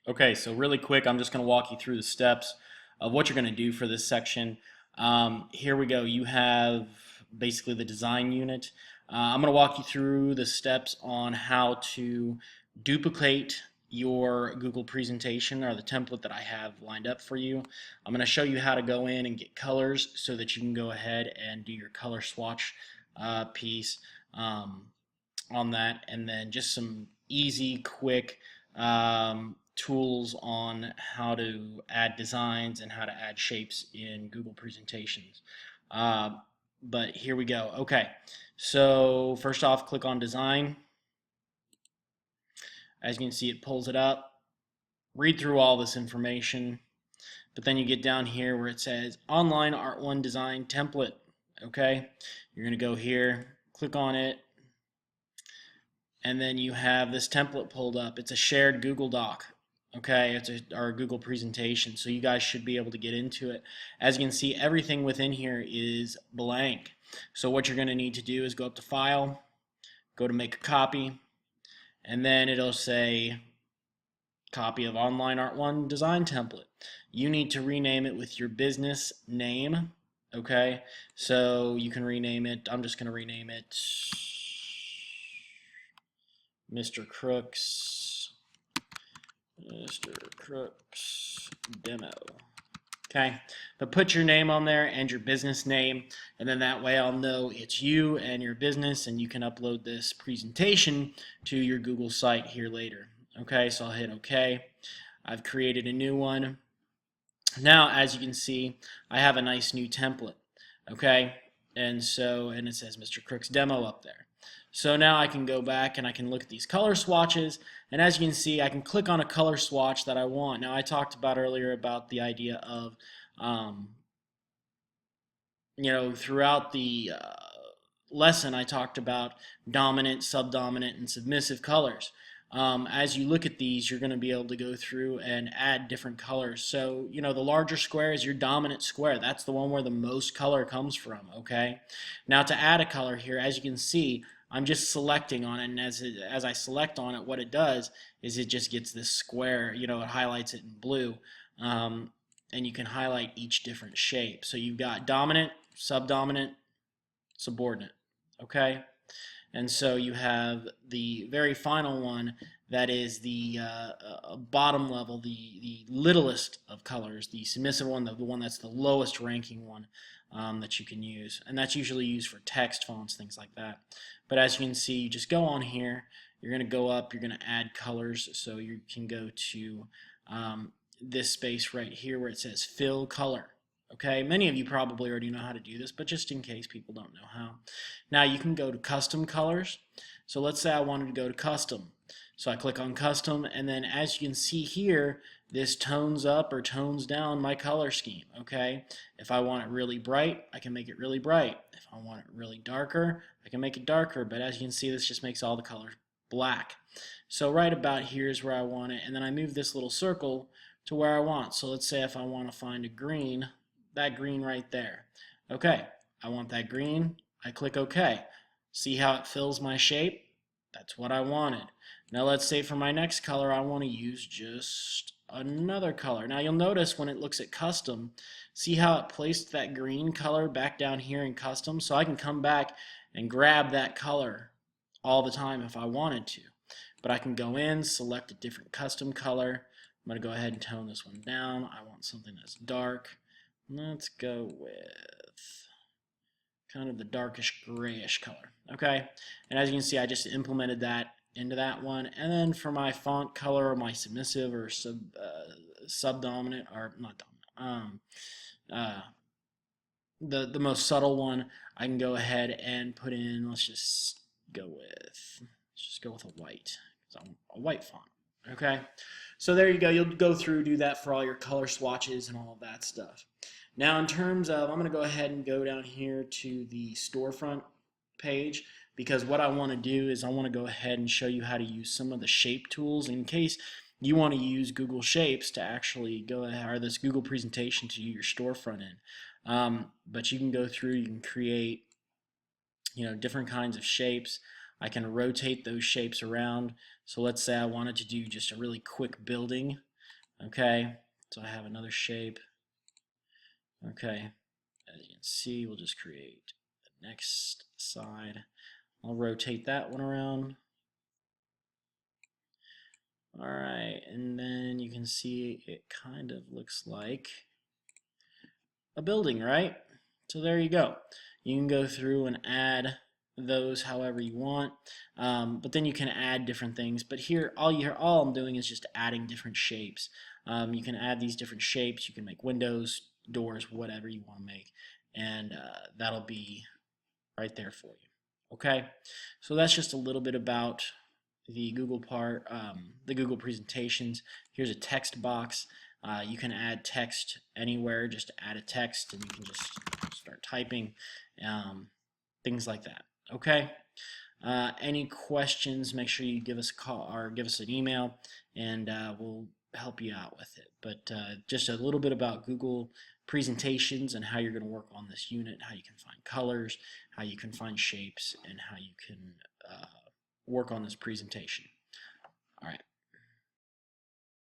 Okay, so really quick, I'm just going to walk you through the steps of what you're going to do for this section. Here we go. You have basically the design unit. I'm going to walk you through the steps on how to duplicate your Google presentation or the template that I have lined up for you. I'm going to show you how to go in and get colors so that you can go ahead and do your color swatch piece on that, and then just some easy, quick tools on how to add designs and how to add shapes in Google presentations. Uh, but here we go. Okay, so first off, click on design. As you can see, it pulls it up. Read through all this information, but then you get down here where it says online Art One design template. Okay, you're going to go here, click on it, and then you have this template pulled up. It's a shared Google Doc. Okay, it's our Google presentation, so you guys should be able to get into it. As you can see, everything within here is blank. So what you're going to need to do is go up to File, go to Make a Copy, and then it'll say Copy of Online Art One Design Template. You need to rename it with your business name. Okay, so you can rename it. I'm just going to rename it Mr. Crooks demo. Okay, but put your name on there and your business name, and then that way I'll know it's you and your business, and you can upload this presentation to your Google site here later. Okay, so I'll hit OK. I've created a new one. Now, as you can see, I have a nice new template. Okay, and it says Mr. Crooks demo up there. So now I can go back and I can look at these color swatches, and as you can see, I can click on a color swatch that I want. Now, I talked about earlier about the idea of, throughout the lesson, I talked about dominant, subdominant, and submissive colors. As you look at these, you're going to be able to go through and add different colors. So, the larger square is your dominant square. That's the one where the most color comes from, okay? Now, to add a color here, as you can see, I'm just selecting on it, and as I select on it, what it does is it just gets this square, it highlights it in blue, and you can highlight each different shape. So you've got dominant, subdominant, subordinate, okay? And so you have the very final one that is the bottom level, the littlest of colors, the submissive one, the one that's the lowest ranking one that you can use. And that's usually used for text fonts, things like that. But as you can see, you just go on here, you're going to go up, you're going to add colors. So you can go to this space right here where it says fill color. Okay, many of you probably already know how to do this, but just in case people don't know how. Now you can go to custom colors. So let's say I wanted to go to custom. So I click on custom, and then as you can see here, this tones up or tones down my color scheme. Okay, if I want it really bright, I can make it really bright. If I want it really darker, I can make it darker, but as you can see, this just makes all the colors black. So right about here is where I want it, and then I move this little circle to where I want. So let's say if I want to find a green, that green right there. Okay, I want that green. I click OK. See how it fills my shape? That's what I wanted. Now let's say for my next color, I want to use just another color. Now you'll notice when it looks at custom, see how it placed that green color back down here in custom? So I can come back and grab that color all the time if I wanted to. But I can go in, select a different custom color. I'm going to go ahead and tone this one down. I want something that's dark. Let's go with kind of the darkish grayish color. Okay, and as you can see, I just implemented that into that one. And then for my font color, or my submissive or subdominant, or not dominant, the most subtle one, I can go ahead and put in. Let's just go with a white. So a white font. Okay, so there you go. You'll go through, do that for all your color swatches and all of that stuff. Now in terms of, I'm going to go ahead and go down here to the storefront page, because what I want to do is I want to go ahead and show you how to use some of the shape tools in case you want to use Google Shapes to actually go ahead, or this Google presentation to do your storefront in. But you can go through, you can create different kinds of shapes. I can rotate those shapes around. So let's say I wanted to do just a really quick building. Okay, so I have another shape. Okay, as you can see, we'll just create the next side. I'll rotate that one around. Alright, and then you can see it kind of looks like a building, right? So there you go. You can go through and add those however you want, but then you can add different things. But here, all I'm doing is just adding different shapes. You can add these different shapes. You can make windows, doors, whatever you want to make, and that'll be right there for you. Okay, so that's just a little bit about the Google part, the Google presentations. Here's a text box. You can add text anywhere. Just add a text, and you can just start typing, things like that. Okay. Any questions? Make sure you give us a call or give us an email, and we'll help you out with it. But just a little bit about Google presentations and how you're going to work on this unit, how you can find colors, how you can find shapes, and how you can work on this presentation. All right.